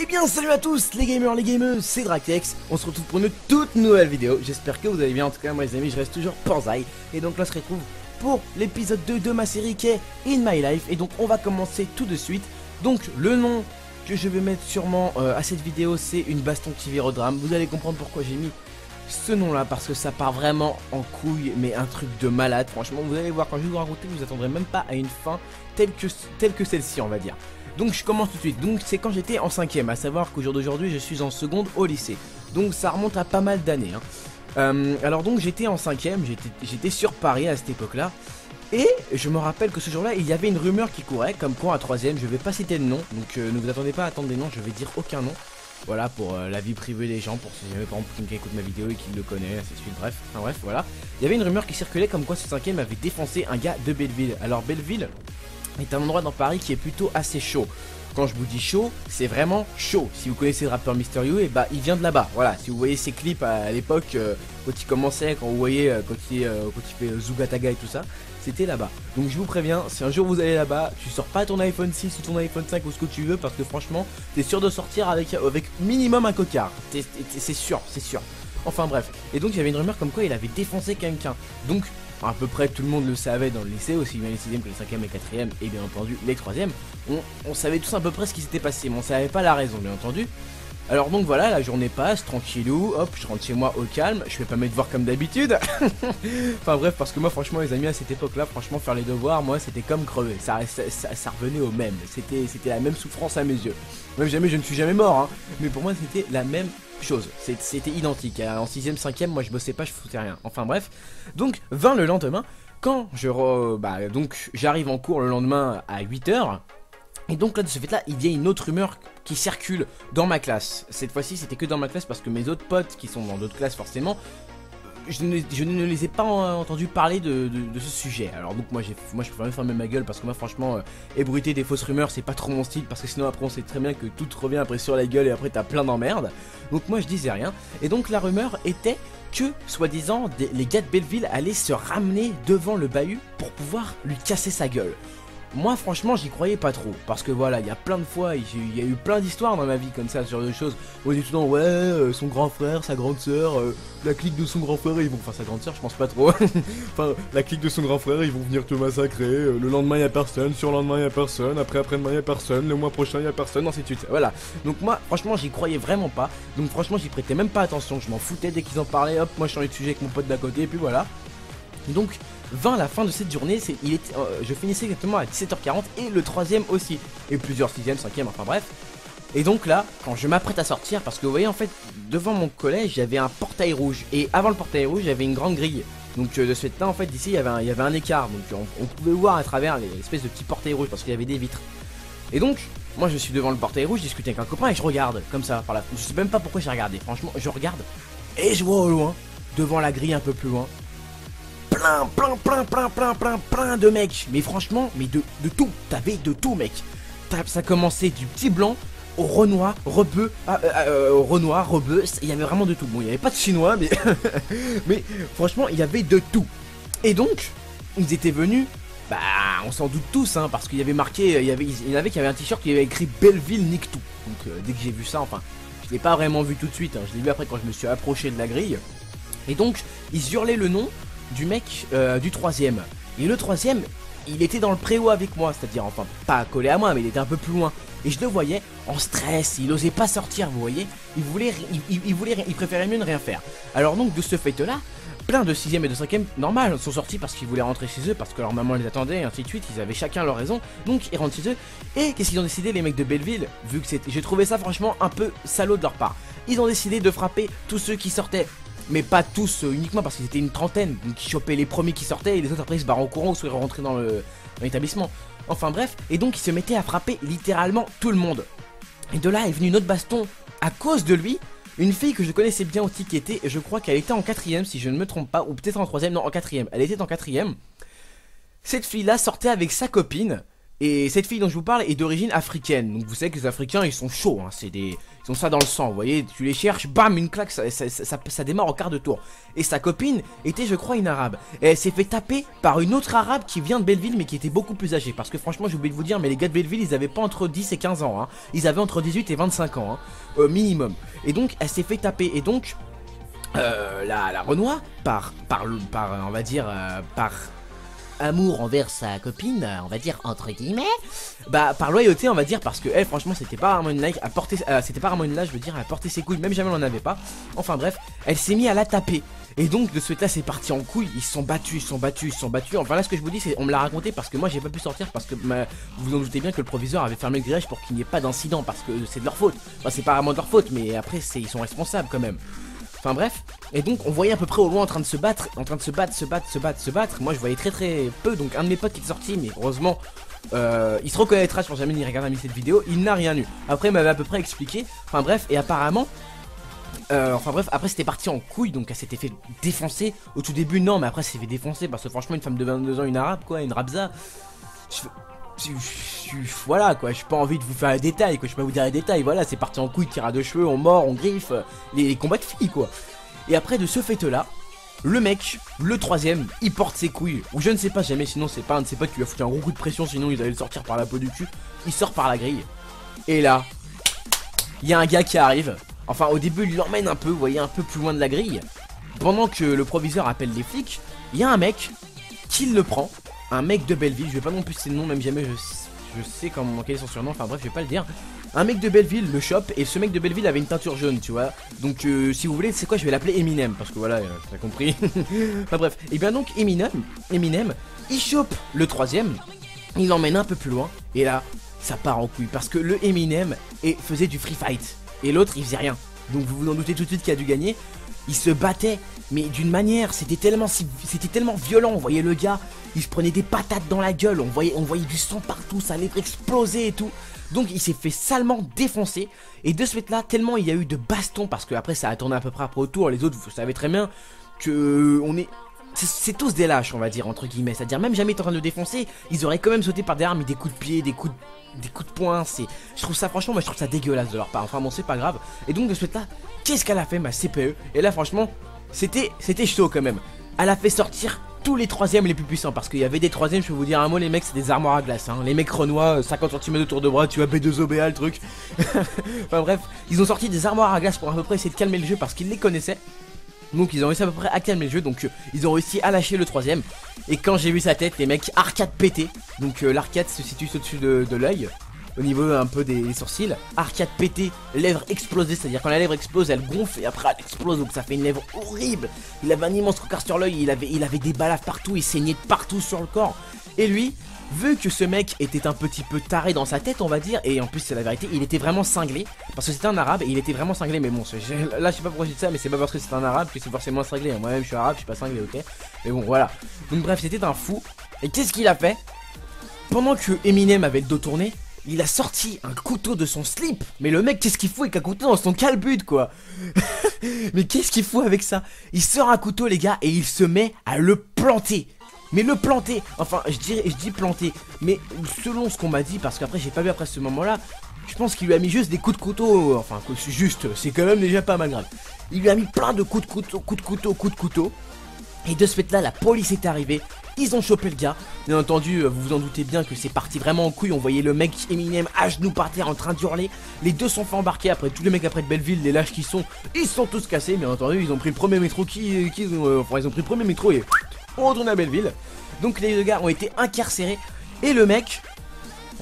Eh bien salut à tous les gamers, les gameuses, c'est Drakex. On se retrouve pour une toute nouvelle vidéo. J'espère que vous allez bien. En tout cas moi les amis, je reste toujours Panzai. Et donc là on se retrouve pour l'épisode 2 de ma série qui est In My Life. Et donc on va commencer tout de suite. Donc le nom que je vais mettre sûrement à cette vidéo, c'est une baston qui vire au drame. Vous allez comprendre pourquoi j'ai mis ce nom là, parce que ça part vraiment en couille, mais un truc de malade. Franchement vous allez voir, quand je vais vous raconter, vous attendrez même pas à une fin telle que celle-ci, on va dire. Donc je commence tout de suite. Donc c'est quand j'étais en 5ème, à savoir qu'au jour d'aujourd'hui je suis en seconde au lycée. Donc ça remonte à pas mal d'années alors donc j'étais en 5ème, j'étais sur Paris à cette époque là. Et je me rappelle que ce jour-là, il y avait une rumeur qui courait, comme quoi à 3ème, je vais pas citer de nom. Donc ne vous attendez pas à attendre des noms, je vais dire aucun nom. Voilà, pour la vie privée des gens, pour si jamais par exemple quelqu'un écoute ma vidéo et qu'il le connaît, ainsi de suite, bref. Enfin bref, voilà. Il y avait une rumeur qui circulait comme quoi ce 5ème avait défoncé un gars de Belleville. Alors Belleville est un endroit dans Paris qui est plutôt assez chaud. Quand je vous dis chaud, c'est vraiment chaud. Si vous connaissez le rappeur Mister You, et bah il vient de là-bas. Voilà, si vous voyez ses clips à l'époque, quand il commençait, quand vous voyez, quand il fait Zugataga et tout ça, c'était là-bas. Donc je vous préviens, si un jour vous allez là-bas, tu sors pas ton iPhone 6 ou ton iPhone 5 ou ce que tu veux, parce que franchement, t'es sûr de sortir avec minimum un cocard. C'est sûr, c'est sûr. Enfin bref. Et donc il y avait une rumeur comme quoi il avait défoncé quelqu'un. Donc à peu près tout le monde le savait dans le lycée, aussi bien les 6ème que les 5ème et 4ème, et bien entendu les 3ème. On savait tous à peu près ce qui s'était passé, mais on savait pas la raison, bien entendu. Alors donc voilà, la journée passe, tranquillou, hop, je rentre chez moi au calme, je fais pas mes devoirs comme d'habitude. Enfin bref, parce que moi franchement les amis, à cette époque là, franchement faire les devoirs, moi c'était comme crever, ça revenait au même, c'était la même souffrance à mes yeux. Même jamais, je ne suis jamais mort, mais pour moi c'était la même chose, c'était identique. En 6ème, 5ème, moi je bossais pas, je foutais rien. Enfin bref, donc 20 le lendemain, quand donc j'arrive en cours le lendemain à 8h. Et donc là de ce fait là, il y a une autre rumeur qui circule dans ma classe. Cette fois-ci c'était que dans ma classe, parce que mes autres potes qui sont dans d'autres classes forcément, je ne les ai pas entendu parler de ce sujet. Alors donc moi je préfère même fermer ma gueule, parce que moi franchement ébruiter des fausses rumeurs c'est pas trop mon style, parce que sinon après on sait très bien que tout te revient après sur la gueule et après t'as plein d'emmerdes. Donc moi je disais rien. Et donc la rumeur était que soi-disant les gars de Belleville allaient se ramener devant le bahut pour pouvoir lui casser sa gueule. Moi franchement j'y croyais pas trop, parce que voilà, il y a plein de fois, il y a eu plein d'histoires dans ma vie comme ça, sur des choses où on dit tout le temps ouais, son grand frère, sa grande soeur, la clique de son grand frère, ils vont, enfin sa grande soeur je pense pas trop, enfin la clique de son grand frère, ils vont venir te massacrer, le lendemain y a personne, sur le lendemain y a personne, après-demain y a personne, le mois prochain y a personne, ainsi de suite, voilà. Donc moi franchement j'y croyais vraiment pas, donc franchement j'y prêtais même pas attention, je m'en foutais dès qu'ils en parlaient, hop, moi je changeais de sujet avec mon pote d'à côté, et puis voilà. Donc 20 à la fin de cette journée, je finissais exactement à 17h40, et le 3ème aussi, et plusieurs 6ème, 5ème, enfin bref. Et donc là, quand je m'apprête à sortir, parce que vous voyez en fait, devant mon collège, il y avait un portail rouge, et avant le portail rouge, il y avait une grande grille. Donc de ce fait là, en fait, d'ici, il y avait un écart, donc on pouvait voir à travers l'espèce de petits portails rouges, parce qu'il y avait des vitres. Et donc, moi je suis devant le portail rouge, je discute avec un copain, et je regarde, comme ça, par là. Je sais même pas pourquoi j'ai regardé, franchement, je regarde, et je vois au loin, devant la grille un peu plus loin, plein de mecs. Mais franchement, mais de tout. T'avais de tout, mec. Ça commençait du petit blanc au Renoir, rebeu, il y avait vraiment de tout. Bon, il n'y avait pas de chinois, mais mais franchement, il y avait de tout. Et donc, ils étaient venus, bah, on s'en doute tous, parce qu'il y avait marqué, il y en avait qui avait un t-shirt qui avait écrit Belleville nique tout. Donc, dès que j'ai vu ça, enfin, je l'ai pas vraiment vu tout de suite, je l'ai vu après quand je me suis approché de la grille. Et donc, ils hurlaient le nom du mec du 3ème. Et le 3ème, il était dans le préau avec moi, c'est-à-dire, enfin, pas collé à moi, mais il était un peu plus loin. Et je le voyais en stress, il osait pas sortir, vous voyez. Il préférait mieux ne rien faire. Alors donc, de ce fait-là, plein de 6ème et de 5ème, normal, sont sortis parce qu'ils voulaient rentrer chez eux, parce que leur maman les attendait, et ainsi de suite, ils avaient chacun leur raison. Donc, ils rentrent chez eux. Et qu'est-ce qu'ils ont décidé, les mecs de Belleville, vu que j'ai trouvé ça franchement un peu salaud de leur part. Ils ont décidé de frapper tous ceux qui sortaient. Mais pas tous uniquement, parce qu'ils étaient une trentaine. Donc ils chopaient les premiers qui sortaient, et les autres après ils se barrent en courant ou soit rentrés dans l'établissement. Enfin bref, et donc ils se mettaient à frapper littéralement tout le monde. Et de là est venu une autre baston à cause de lui. Une fille que je connaissais bien aussi, qui était, je crois qu'elle était en 4ème si je ne me trompe pas, ou peut-être en 3ème, non en 4ème, elle était en 4ème. Cette fille là sortait avec sa copine, Et cette fille dont je vous parle est d'origine africaine. Donc vous savez que les Africains ils sont chauds, hein. Ils ont ça dans le sang, vous voyez. Tu les cherches, bam, une claque, ça démarre au quart de tour. Et sa copine était je crois une arabe. Et elle s'est fait taper par une autre arabe qui vient de Belleville mais qui était beaucoup plus âgée. Parce que franchement j'ai oublié de vous dire, mais les gars de Belleville ils avaient pas entre 10 et 15 ans, hein. Ils avaient entre 18 et 25 ans, hein, minimum. Et donc elle s'est fait taper. Et donc la Renoir par on va dire par amour envers sa copine, on va dire entre guillemets, bah par loyauté on va dire, parce que elle franchement c'était pas vraiment une like à porter, c'était pas vraiment une là je veux dire à porter ses couilles, même jamais elle en avait pas. Enfin bref, elle s'est mise à la taper. Et donc de ce fait là c'est parti en couille, ils se sont battus. Enfin là ce que je vous dis c'est, on me l'a raconté parce que moi j'ai pas pu sortir parce que vous en doutez bien que le proviseur avait fermé le grillage pour qu'il n'y ait pas d'incident, parce que c'est de leur faute. Enfin c'est pas vraiment de leur faute, mais après ils sont responsables quand même. Enfin bref, et donc on voyait à peu près au loin en train de se battre, Moi je voyais très peu, donc un de mes potes qui est sorti, mais heureusement il se reconnaîtra si jamais il regarde cette vidéo, il n'a rien eu. Après il m'avait à peu près expliqué, enfin bref, et apparemment, après c'était parti en couille, donc elle s'était fait défoncer. Au tout début non, mais après elle s'est fait défoncer parce que franchement une femme de 22 ans, une arabe quoi, une rabza, voilà quoi, j'ai pas envie de vous faire les détails quoi, je vais pas vous dire les détails, voilà, c'est parti en couille, tir à deux cheveux, on mord, on griffe, les combats de filles quoi. Et après de ce fait là, le mec, le troisième, il porte ses couilles, ou je ne sais pas jamais, sinon c'est pas un de ses potes qui lui a foutu un gros coup de pression, sinon ils allaient le sortir par la peau du cul. Il sort par la grille, et là, il y a un gars qui arrive, enfin au début il l'emmène un peu, vous voyez, un peu plus loin de la grille. Pendant que le proviseur appelle les flics, il y a un mec qui le prend. Un mec de Belleville, je vais pas non plus citer le nom, même jamais je sais quel est son surnom, enfin bref je vais pas le dire. Un mec de Belleville le chope, et ce mec de Belleville avait une teinture jaune, tu vois. Donc si vous voulez, c'est quoi, je vais l'appeler Eminem, parce que voilà, t'as compris. Enfin bref, et bien donc Eminem, il chope le troisième, il l'emmène un peu plus loin, et là, ça part en couille, parce que le Eminem faisait du free fight, et l'autre il faisait rien. Donc vous vous en doutez tout de suite qui a dû gagner. Il se battait, mais d'une manière, c'était tellement violent, vous voyez le gars, il se prenait des patates dans la gueule, on voyait du sang partout, ça allait exploser et tout. Donc il s'est fait salement défoncer, et de ce fait là, tellement il y a eu de bastons, parce que après ça a tourné à peu près après autour, les autres vous savez très bien que c'est tous des lâches on va dire entre guillemets, c'est à dire même jamais en train de le défoncer, ils auraient quand même sauté par derrière, mis des coups de pied, des coups de poing, je trouve ça franchement, moi je trouve ça dégueulasse de leur part, enfin bon c'est pas grave. Et donc de ce fait là, qu'est-ce qu'elle a fait ma CPE? Et là franchement, c'était chaud quand même. Elle a fait sortir tous les troisièmes les plus puissants, parce qu'il y avait des troisièmes, je peux vous dire un mot les mecs, c'est des armoires à glace, hein. Les mecs renois, 50 cm de tour de bras, tu vois B2OBA le truc. Enfin bref, ils ont sorti des armoires à glace pour à peu près essayer de calmer le jeu parce qu'ils les connaissaient. Donc ils ont réussi à peu près à calmer le jeu, donc ils ont réussi à lâcher le troisième. Et quand j'ai vu sa tête, les mecs, arcade pété. Donc l'arcade se situe au-dessus de l'œil, au niveau un peu des sourcils. Arcade pété, lèvres explosées, c'est à dire quand la lèvre explose elle gonfle et après elle explose, donc ça fait une lèvre horrible. Il avait un immense cocard sur l'œil, il avait des balafres partout, il saignait de partout sur le corps. Et lui, vu que ce mec était un petit peu taré dans sa tête on va dire, et en plus c'est la vérité, il était vraiment cinglé, parce que c'était un arabe et il était vraiment cinglé. Mais bon, là je sais pas pourquoi je dis ça, mais c'est pas parce que c'est un arabe que c'est forcément cinglé, hein. Moi-même je suis arabe, je suis pas cinglé, ok. Mais bon voilà, donc bref c'était un fou. Et qu'est-ce qu'il a fait? Pendant que Eminem avait le dos tourné, il a sorti un couteau de son slip. Mais le mec qu'est-ce qu'il fout avec un couteau dans son calbut quoi? Mais qu'est-ce qu'il fout avec ça? Il sort un couteau les gars et il se met à le planter. Mais le planter, enfin je dis planter, mais selon ce qu'on m'a dit, parce qu'après j'ai pas vu après ce moment là, je pense qu'il lui a mis juste des coups de couteau, enfin juste, c'est quand même déjà pas mal grave. Il lui a mis plein de coups de couteau, et de ce fait là la police est arrivée, ils ont chopé le gars. Bien entendu vous vous en doutez bien que c'est parti vraiment en couille, on voyait le mec Eminem à genoux par terre en train d'hurler. Les deux sont fait embarquer, après tous les mecs après de Belleville, les lâches qui sont, ils sont tous cassés. Bien entendu ils ont pris le premier métro ils ont pris le premier métro et on retourne à Belleville. Donc les deux gars ont été incarcérés. Et le mec,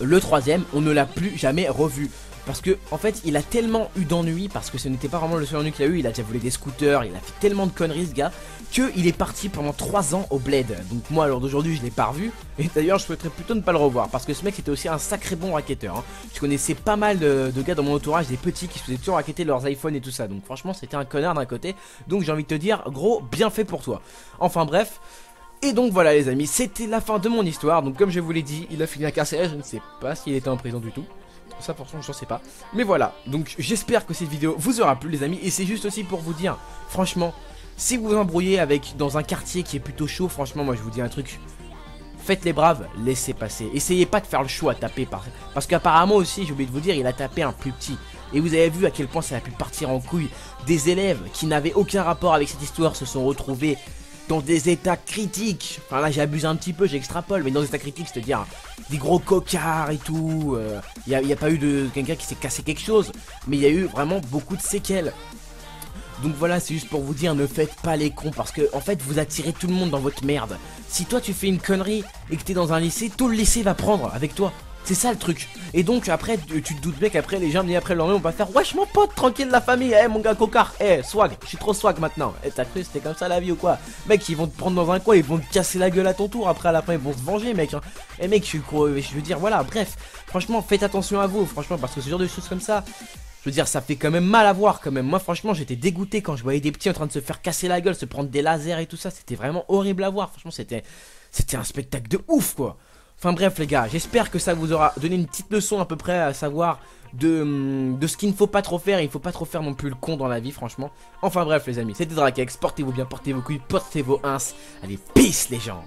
le troisième, on ne l'a plus jamais revu. Parce que en fait il a tellement eu d'ennuis, parce que ce n'était pas vraiment le seul ennui qu'il a eu. Il a déjà volé des scooters, il a fait tellement de conneries ce gars, qu'il est parti pendant 3 ans au bled. Donc moi à l'heure d'aujourd'hui je l'ai pas revu. Et d'ailleurs je souhaiterais plutôt ne pas le revoir, parce que ce mec était aussi un sacré bon racketteur, hein. Je connaissais pas mal de gars dans mon entourage, des petits qui se faisaient toujours racketter leurs iPhones et tout ça. Donc franchement c'était un connard d'un côté. Donc j'ai envie de te dire gros, bien fait pour toi. Enfin bref. Et donc voilà les amis, c'était la fin de mon histoire. Donc comme je vous l'ai dit, il a fini incarcéré, je ne sais pas s'il était en prison du tout. Ça franchement je ne sais pas. Mais voilà, donc j'espère que cette vidéo vous aura plu les amis. Et c'est juste aussi pour vous dire, franchement, si vous vous embrouillez dans un quartier qui est plutôt chaud, franchement moi je vous dis un truc, faites les braves, laissez passer. Essayez pas de faire le choix à taper parce qu'apparemment aussi, j'ai oublié de vous dire, il a tapé un plus petit. Et vous avez vu à quel point ça a pu partir en couille. Des élèves qui n'avaient aucun rapport avec cette histoire se sont retrouvés dans des états critiques. Enfin là j'abuse un petit peu, j'extrapole, mais dans des états critiques, c'est-à-dire des gros cocards et tout. Y a pas eu de quelqu'un qui s'est cassé quelque chose, mais il y a eu vraiment beaucoup de séquelles. Donc voilà, c'est juste pour vous dire, ne faites pas les cons, parce que en fait vous attirez tout le monde dans votre merde. Si toi tu fais une connerie et que t'es dans un lycée, tout le lycée va prendre avec toi. C'est ça le truc. Et donc après tu te doutes bien qu'après les gens après le lendemain on va faire wesh mon pote, tranquille la famille, mon gars cocard, swag, je suis trop swag maintenant. T'as cru c'était comme ça la vie ou quoi? Mec, ils vont te prendre dans un coin, ils vont te casser la gueule à ton tour, après à la fin ils vont se venger mec hein. Et mec je veux dire voilà, bref, franchement faites attention à vous, franchement, parce que ce genre de choses comme ça, je veux dire, ça fait quand même mal à voir quand même. Moi franchement j'étais dégoûté quand je voyais des petits en train de se faire casser la gueule, se prendre des lasers et tout ça, c'était vraiment horrible à voir. Franchement c'était un spectacle de ouf quoi. Enfin bref les gars, j'espère que ça vous aura donné une petite leçon à peu près à savoir de ce qu'il ne faut pas trop faire. Il ne faut pas trop faire non plus le con dans la vie franchement. Enfin bref les amis, c'était Drakex, portez-vous bien, portez vos couilles, portez vos ins. Allez, peace les gens.